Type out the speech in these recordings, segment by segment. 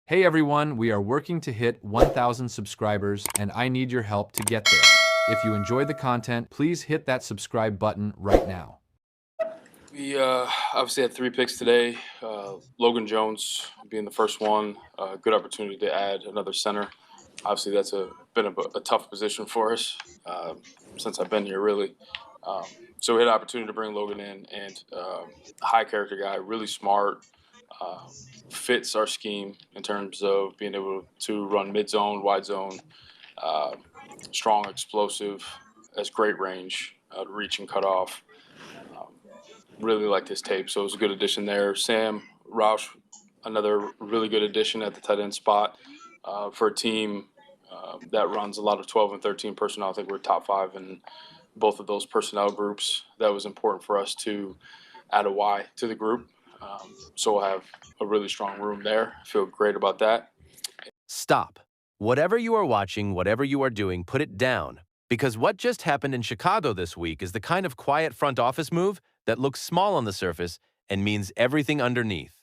Hey everyone, we are working to hit 1,000 subscribers and I need your help to get there. If you enjoy the content, please hit that subscribe button right now. We obviously had three picks today. Logan Jones being the first one. Good opportunity to add another center. Obviously, that's been a tough position for us since I've been here, really. Um, so we had an opportunity to bring Logan in, and a high character guy, really smart, uh, fits our scheme in terms of being able to run mid zone, wide zone, uh, strong, explosive, has great range, reach and cut off. Um, really liked his tape, so it was a good addition there. Sam Roush, another really good addition at the tight end spot for a team that runs a lot of 12 and 13 personnel. I think we're top five in both of those personnel groups. That was important for us to add a Y to the group. So we'll have a really strong room there. I feel great about that. Stop. Whatever you are watching, whatever you are doing, put it down. Because what just happened in Chicago this week is the kind of quiet front office move that looks small on the surface and means everything underneath.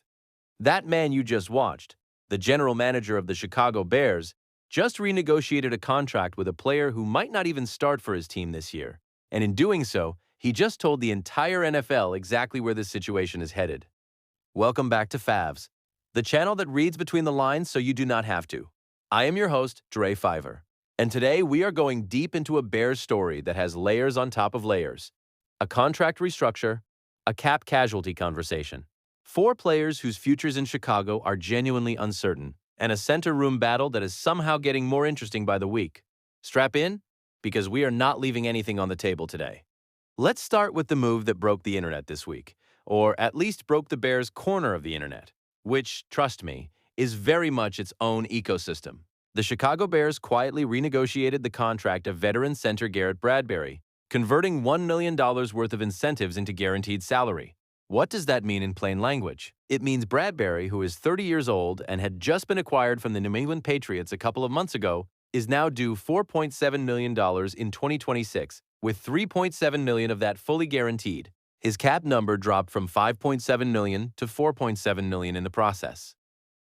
That man you just watched, the general manager of the Chicago Bears, just renegotiated a contract with a player who might not even start for his team this year. And in doing so, he just told the entire NFL exactly where this situation is headed. Welcome back to Favs, the channel that reads between the lines so you do not have to. I am your host, Dre Fiver, and today we are going deep into a Bears story that has layers on top of layers. A contract restructure, a cap casualty conversation, four players whose futures in Chicago are genuinely uncertain, and a center room battle that is somehow getting more interesting by the week. Strap in, because we are not leaving anything on the table today. Let's start with the move that broke the internet this week, or at least broke the Bears' corner of the internet, which, trust me, is very much its own ecosystem. The Chicago Bears quietly renegotiated the contract of veteran center Garrett Bradbury, converting $1 million worth of incentives into guaranteed salary. What does that mean in plain language? It means Bradbury, who is 30 years old and had just been acquired from the New England Patriots a couple of months ago, is now due $4.7 million in 2026, with $3.7 million of that fully guaranteed. His cap number dropped from $5.7 million to $4.7 million in the process.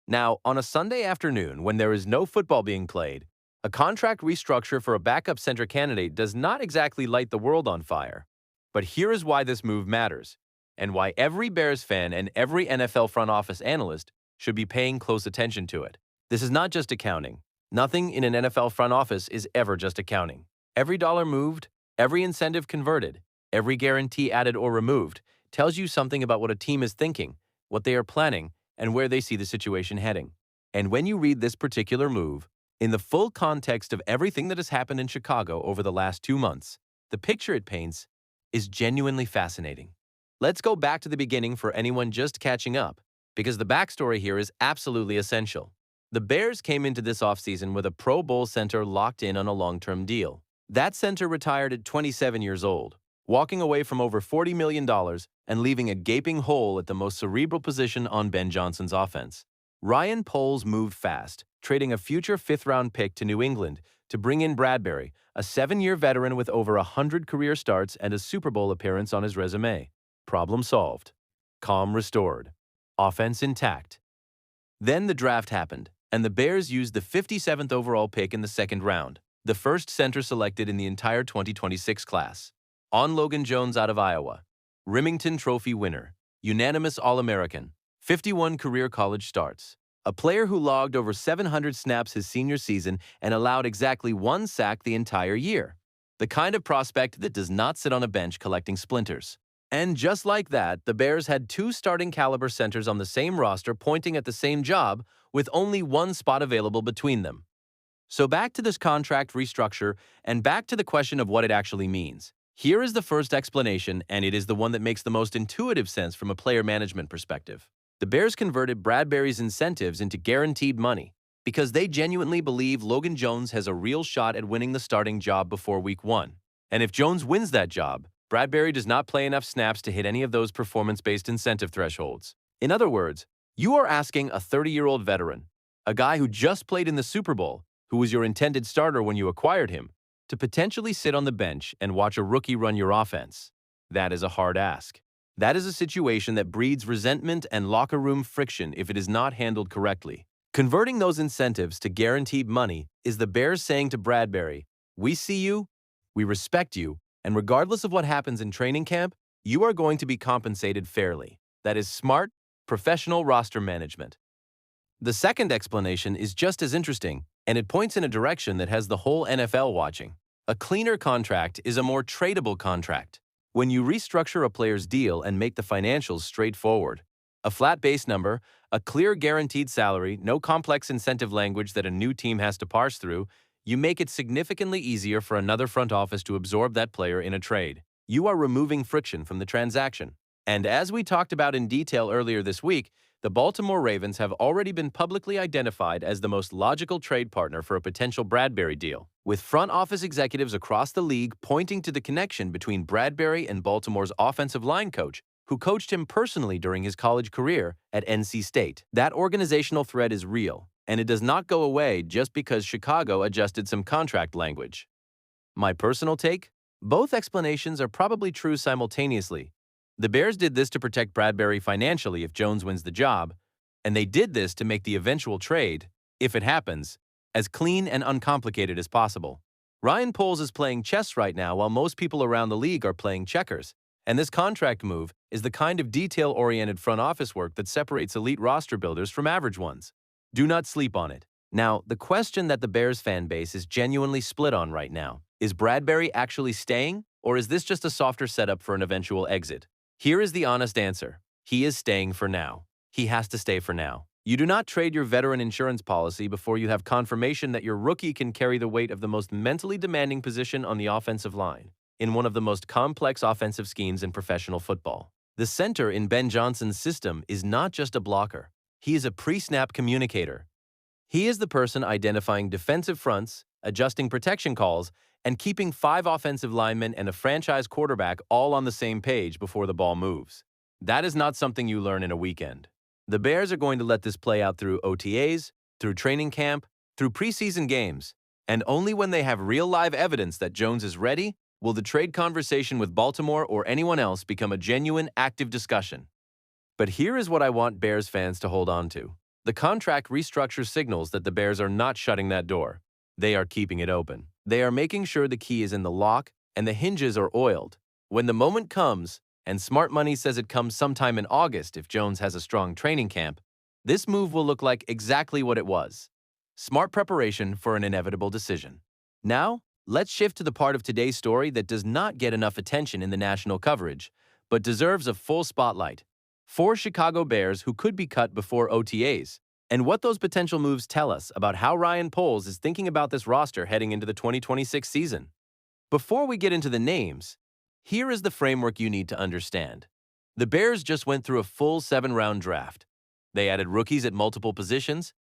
Now, on a Sunday afternoon when there is no football being played, a contract restructure for a backup center candidate does not exactly light the world on fire. But here is why this move matters, and why every Bears fan and every NFL front office analyst should be paying close attention to it. This is not just accounting. Nothing in an NFL front office is ever just accounting. Every dollar moved, every incentive converted, every guarantee added or removed tells you something about what a team is thinking, what they are planning, and where they see the situation heading. And when you read this particular move, in the full context of everything that has happened in Chicago over the last 2 months, the picture it paints is genuinely fascinating. Let's go back to the beginning for anyone just catching up, because the backstory here is absolutely essential. The Bears came into this offseason with a Pro Bowl center locked in on a long-term deal. That center retired at 27 years old, walking away from over $40 million and leaving a gaping hole at the most cerebral position on Ben Johnson's offense. Ryan Poles moved fast, trading a future fifth-round pick to New England to bring in Bradbury, a 7-year veteran with over 100 career starts and a Super Bowl appearance on his resume. Problem solved. Calm restored. Offense intact. Then the draft happened, and the Bears used the 57th overall pick in the second round, the first center selected in the entire 2026 class. On Logan Jones out of Iowa, Remington Trophy winner, unanimous All-American, 51 career college starts, a player who logged over 700 snaps his senior season and allowed exactly 1 sack the entire year. The kind of prospect that does not sit on a bench collecting splinters. And just like that, the Bears had 2 starting caliber centers on the same roster pointing at the same job, with only 1 spot available between them. So back to this contract restructure and back to the question of what it actually means. Here is the first explanation, and it is the one that makes the most intuitive sense from a player management perspective. The Bears converted Bradbury's incentives into guaranteed money because they genuinely believe Logan Jones has a real shot at winning the starting job before Week 1. And if Jones wins that job, Bradbury does not play enough snaps to hit any of those performance-based incentive thresholds. In other words, you are asking a 30-year-old veteran, a guy who just played in the Super Bowl, who was your intended starter when you acquired him, to potentially sit on the bench and watch a rookie run your offense. That is a hard ask. That is a situation that breeds resentment and locker room friction if it is not handled correctly. Converting those incentives to guaranteed money is the Bears saying to Bradbury, "We see you, we respect you, and regardless of what happens in training camp, you are going to be compensated fairly." That is smart, professional roster management. The second explanation is just as interesting, and it points in a direction that has the whole NFL watching. A cleaner contract is a more tradable contract. When you restructure a player's deal and make the financials straightforward, a flat base number, a clear guaranteed salary, no complex incentive language that a new team has to parse through, you make it significantly easier for another front office to absorb that player in a trade. You are removing friction from the transaction. And as we talked about in detail earlier this week, the Baltimore Ravens have already been publicly identified as the most logical trade partner for a potential Bradbury deal, with front office executives across the league pointing to the connection between Bradbury and Baltimore's offensive line coach, who coached him personally during his college career at NC State. That organizational thread is real, and it does not go away just because Chicago adjusted some contract language. My personal take? Both explanations are probably true simultaneously. The Bears did this to protect Bradbury financially if Jones wins the job, and they did this to make the eventual trade, if it happens, as clean and uncomplicated as possible. Ryan Poles is playing chess right now while most people around the league are playing checkers, and this contract move is the kind of detail-oriented front office work that separates elite roster builders from average ones. Do not sleep on it. Now, the question that the Bears fan base is genuinely split on right now, is Bradbury actually staying, or is this just a softer setup for an eventual exit? Here is the honest answer. He is staying for now. He has to stay for now. You do not trade your veteran insurance policy before you have confirmation that your rookie can carry the weight of the most mentally demanding position on the offensive line, in one of the most complex offensive schemes in professional football. The center in Ben Johnson's system is not just a blocker. He is a pre-snap communicator. He is the person identifying defensive fronts, adjusting protection calls, and keeping 5 offensive linemen and a franchise quarterback all on the same page before the ball moves. That is not something you learn in a weekend. The Bears are going to let this play out through OTAs, through training camp, through preseason games, and only when they have real live evidence that Jones is ready will the trade conversation with Baltimore or anyone else become a genuine, active discussion. But here is what I want Bears fans to hold on to. The contract restructure signals that the Bears are not shutting that door. They are keeping it open. They are making sure the key is in the lock and the hinges are oiled. When the moment comes, and smart money says it comes sometime in August if Jones has a strong training camp, this move will look like exactly what it was. Smart preparation for an inevitable decision. Now, let's shift to the part of today's story that does not get enough attention in the national coverage, but deserves a full spotlight. 4 Chicago Bears who could be cut before OTAs, and what those potential moves tell us about how Ryan Poles is thinking about this roster heading into the 2026 season. Before we get into the names, here is the framework you need to understand. The Bears just went through a full 7-round draft. They added rookies at multiple positions.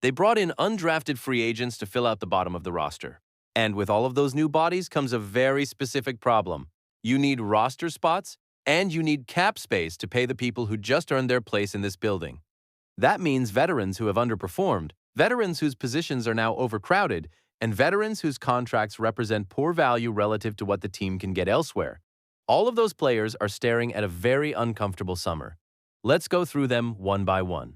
They brought in undrafted free agents to fill out the bottom of the roster. And with all of those new bodies comes a very specific problem. You need roster spots, and you need cap space to pay the people who just earned their place in this building. That means veterans who have underperformed, veterans whose positions are now overcrowded, and veterans whose contracts represent poor value relative to what the team can get elsewhere. All of those players are staring at a very uncomfortable summer. Let's go through them one by one.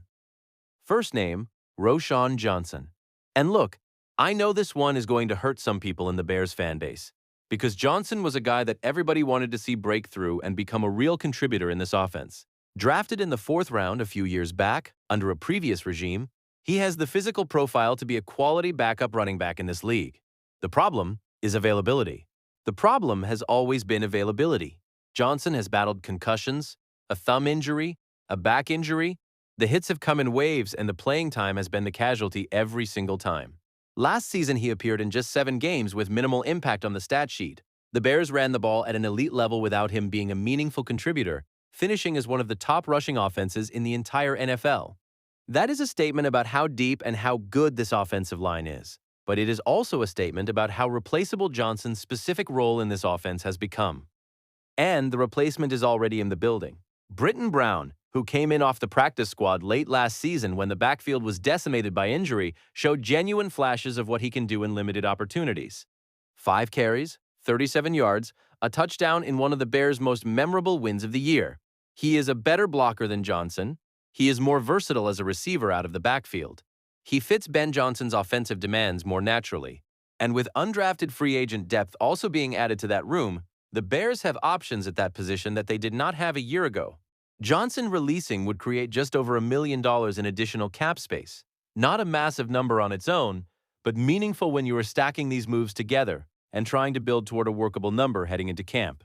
First name, Roschon Johnson. And look, I know this one is going to hurt some people in the Bears fan base, because Johnson was a guy that everybody wanted to see break through and become a real contributor in this offense. Drafted in the 4th round a few years back, under a previous regime, he has the physical profile to be a quality backup running back in this league. The problem is availability. The problem has always been availability. Johnson has battled concussions, a thumb injury, a back injury. The hits have come in waves, and the playing time has been the casualty every single time. Last season, he appeared in just 7 games with minimal impact on the stat sheet. The Bears ran the ball at an elite level without him being a meaningful contributor, finishing as one of the top rushing offenses in the entire NFL. That is a statement about how deep and how good this offensive line is, but it is also a statement about how replaceable Johnson's specific role in this offense has become. And the replacement is already in the building. Britton Brown, who came in off the practice squad late last season when the backfield was decimated by injury, showed genuine flashes of what he can do in limited opportunities. 5 carries, 37 yards, a touchdown in one of the Bears' most memorable wins of the year. He is a better blocker than Johnson. He is more versatile as a receiver out of the backfield. He fits Ben Johnson's offensive demands more naturally. And with undrafted free agent depth also being added to that room, the Bears have options at that position that they did not have a year ago. Johnson releasing would create just over $1 million in additional cap space. Not a massive number on its own, but meaningful when you are stacking these moves together and trying to build toward a workable number heading into camp.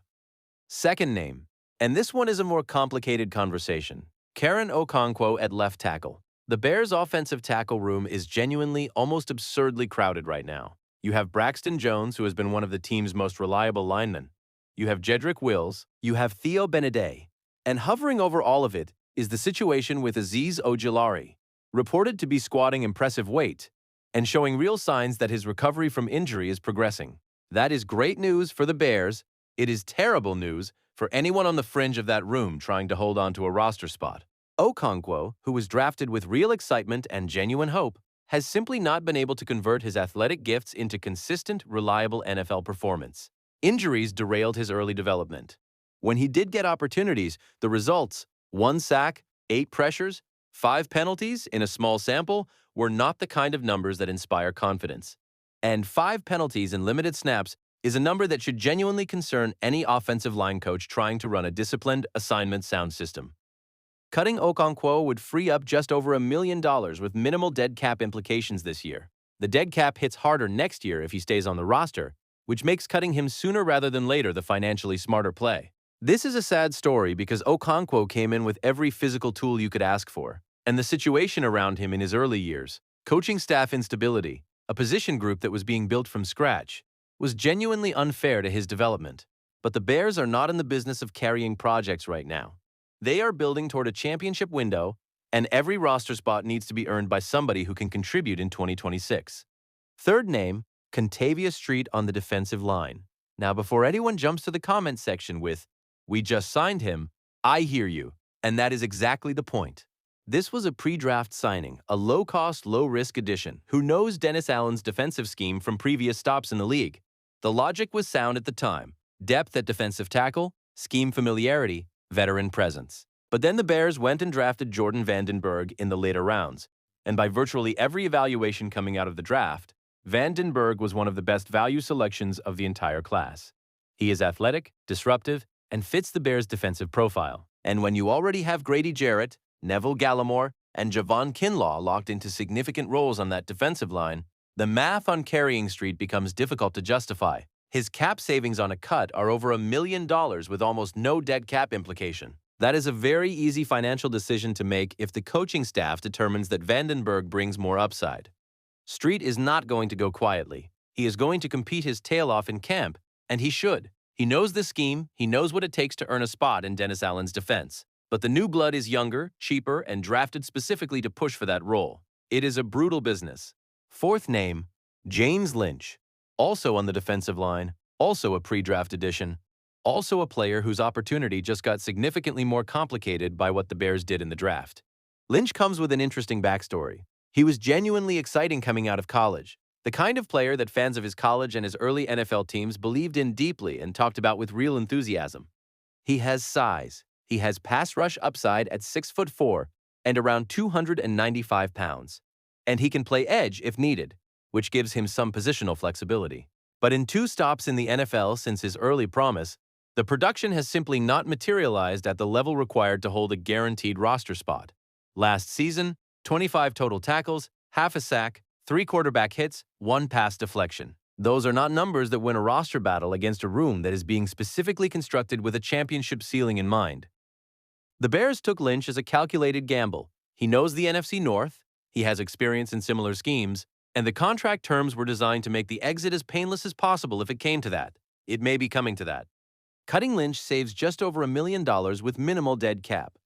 Second name, and this one is a more complicated conversation. Karen Okonkwo at left tackle. The Bears' offensive tackle room is genuinely, almost absurdly crowded right now. You have Braxton Jones, who has been one of the team's most reliable linemen. You have Jedrick Wills. You have Theo Benedet. And hovering over all of it is the situation with Azeez Ojulari, reported to be squatting impressive weight and showing real signs that his recovery from injury is progressing. That is great news for the Bears. It is terrible news for anyone on the fringe of that room trying to hold on to a roster spot. Okonkwo, who was drafted with real excitement and genuine hope, has simply not been able to convert his athletic gifts into consistent, reliable NFL performance. Injuries derailed his early development. When he did get opportunities, the results, 1 sack, 8 pressures, 5 penalties in a small sample, were not the kind of numbers that inspire confidence. And 5 penalties in limited snaps is a number that should genuinely concern any offensive line coach trying to run a disciplined, assignment-sound system. Cutting Okonkwo would free up just over $1 million with minimal dead cap implications this year. The dead cap hits harder next year if he stays on the roster, which makes cutting him sooner rather than later the financially smarter play. This is a sad story because Okonkwo came in with every physical tool you could ask for, and the situation around him in his early years, coaching staff instability, a position group that was being built from scratch, was genuinely unfair to his development. But the Bears are not in the business of carrying projects right now. They are building toward a championship window, and every roster spot needs to be earned by somebody who can contribute in 2026. Third name, Kentavious Street on the defensive line. Now, before anyone jumps to the comments section with, "We just signed him," I hear you, and that is exactly the point. This was a pre-draft signing, a low-cost, low-risk addition who knows Dennis Allen's defensive scheme from previous stops in the league. The logic was sound at the time: depth at defensive tackle, scheme familiarity, veteran presence. But then the Bears went and drafted Jordan Vandenberg in the later rounds, and by virtually every evaluation coming out of the draft, Vandenberg was one of the best value selections of the entire class. He is athletic, disruptive, and fits the Bears' defensive profile. And when you already have Grady Jarrett, Neville Gallimore, and Javon Kinlaw locked into significant roles on that defensive line, the math on carrying Street becomes difficult to justify. His cap savings on a cut are over $1 million with almost no dead cap implication. That is a very easy financial decision to make if the coaching staff determines that Vandenberg brings more upside. Street is not going to go quietly. He is going to compete his tail off in camp, and he should. He knows the scheme, he knows what it takes to earn a spot in Dennis Allen's defense. But the new blood is younger, cheaper, and drafted specifically to push for that role. It is a brutal business. Fourth name, James Lynch. Also on the defensive line, also a pre-draft addition, also a player whose opportunity just got significantly more complicated by what the Bears did in the draft. Lynch comes with an interesting backstory. He was genuinely exciting coming out of college, the kind of player that fans of his college and his early NFL teams believed in deeply and talked about with real enthusiasm. He has size. He has pass rush upside at 6'4" and around 295 pounds. And he can play edge if needed, which gives him some positional flexibility. But in 2 stops in the NFL since his early promise, the production has simply not materialized at the level required to hold a guaranteed roster spot. Last season, 25 total tackles, half a sack, 3 quarterback hits, 1 pass deflection. Those are not numbers that win a roster battle against a room that is being specifically constructed with a championship ceiling in mind. The Bears took Lynch as a calculated gamble. He knows the NFC North, he has experience in similar schemes, and the contract terms were designed to make the exit as painless as possible if it came to that. It may be coming to that. Cutting Lynch saves just over $1 million with minimal dead cap.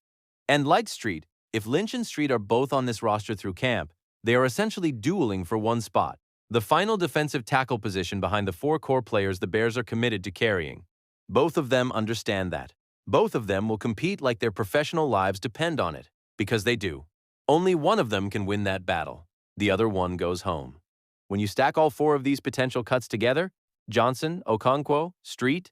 And like Street, if Lynch and Street are both on this roster through camp, they are essentially dueling for one spot, the final defensive tackle position behind the 4 core players the Bears are committed to carrying. Both of them understand that. Both of them will compete like their professional lives depend on it, because they do. Only one of them can win that battle. The other one goes home. When you stack all 4 of these potential cuts together, Johnson, Okonkwo, Street,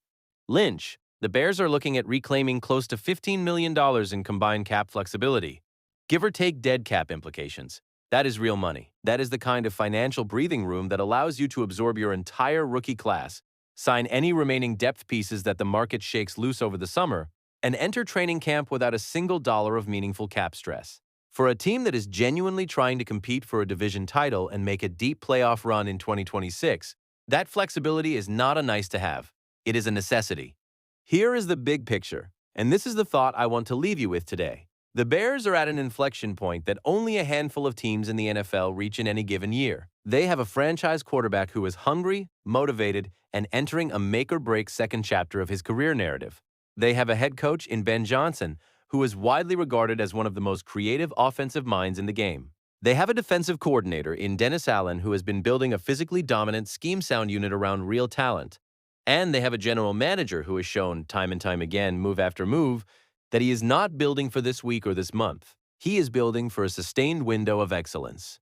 Lynch, the Bears are looking at reclaiming close to $15 million in combined cap flexibility. Give or take dead cap implications. That is real money. That is the kind of financial breathing room that allows you to absorb your entire rookie class, sign any remaining depth pieces that the market shakes loose over the summer, and enter training camp without a single dollar of meaningful cap stress. For a team that is genuinely trying to compete for a division title and make a deep playoff run in 2026, that flexibility is not a nice to have. It is a necessity. Here is the big picture, and this is the thought I want to leave you with today. The Bears are at an inflection point that only a handful of teams in the NFL reach in any given year. They have a franchise quarterback who is hungry, motivated, and entering a make-or-break second chapter of his career narrative. They have a head coach in Ben Johnson, who is widely regarded as one of the most creative offensive minds in the game. They have a defensive coordinator in Dennis Allen who has been building a physically dominant scheme-sound unit around real talent. And they have a general manager who has shown time and time again, move after move, that he is not building for this week or this month. He is building for a sustained window of excellence.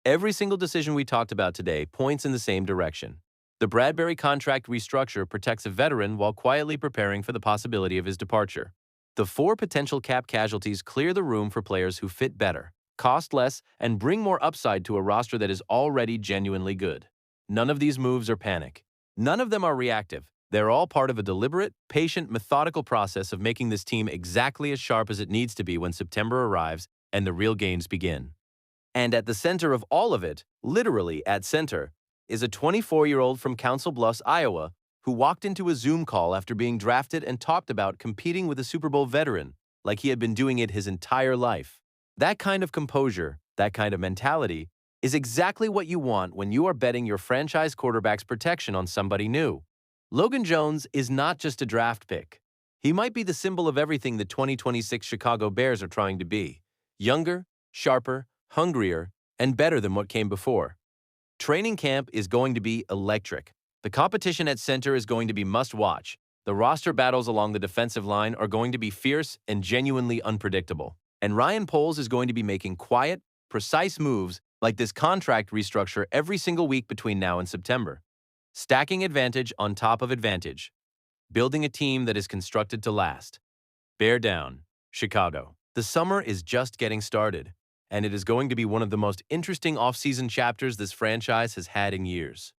Every single decision we talked about today points in the same direction. The Bradbury contract restructure protects a veteran while quietly preparing for the possibility of his departure. The 4 potential cap casualties clear the room for players who fit better, cost less, and bring more upside to a roster that is already genuinely good. None of these moves are panic. None of them are reactive. They're all part of a deliberate, patient, methodical process of making this team exactly as sharp as it needs to be when September arrives and the real gains begin. And at the center of all of it, literally at center, is a 24-year-old from Council Bluffs, Iowa, who walked into a Zoom call after being drafted and talked about competing with a Super Bowl veteran like he had been doing it his entire life. That kind of composure, that kind of mentality, is exactly what you want when you are betting your franchise quarterback's protection on somebody new. Logan Jones is not just a draft pick. He might be the symbol of everything the 2026 Chicago Bears are trying to be: younger, sharper, hungrier, and better than what came before. Training camp is going to be electric. The competition at center is going to be must-watch. The roster battles along the defensive line are going to be fierce and genuinely unpredictable. And Ryan Poles is going to be making quiet, precise moves like this contract restructure every single week between now and September. Stacking advantage on top of advantage. Building a team that is constructed to last. Bear down, Chicago. The summer is just getting started, and it is going to be one of the most interesting offseason chapters this franchise has had in years.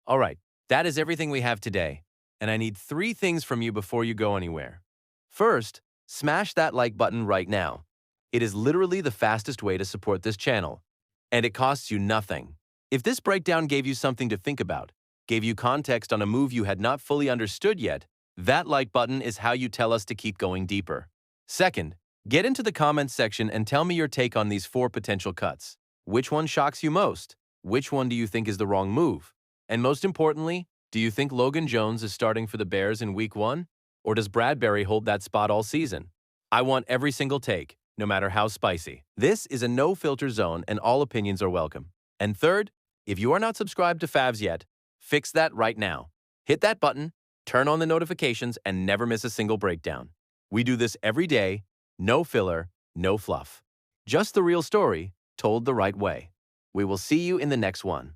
All right, that is everything we have today, and I need 3 things from you before you go anywhere. First, smash that like button right now. It is literally the fastest way to support this channel, and it costs you nothing. If this breakdown gave you something to think about, gave you context on a move you had not fully understood yet, that like button is how you tell us to keep going deeper. Second, get into the comments section and tell me your take on these 4 potential cuts. Which one shocks you most? Which one do you think is the wrong move? And most importantly, do you think Logan Jones is starting for the Bears in Week 1? Or does Bradbury hold that spot all season? I want every single take, no matter how spicy. This is a no-filter zone and all opinions are welcome. And third, if you are not subscribed to Favs yet, fix that right now. Hit that button, turn on the notifications, and never miss a single breakdown. We do this every day, no filler, no fluff. Just the real story, told the right way. We will see you in the next one.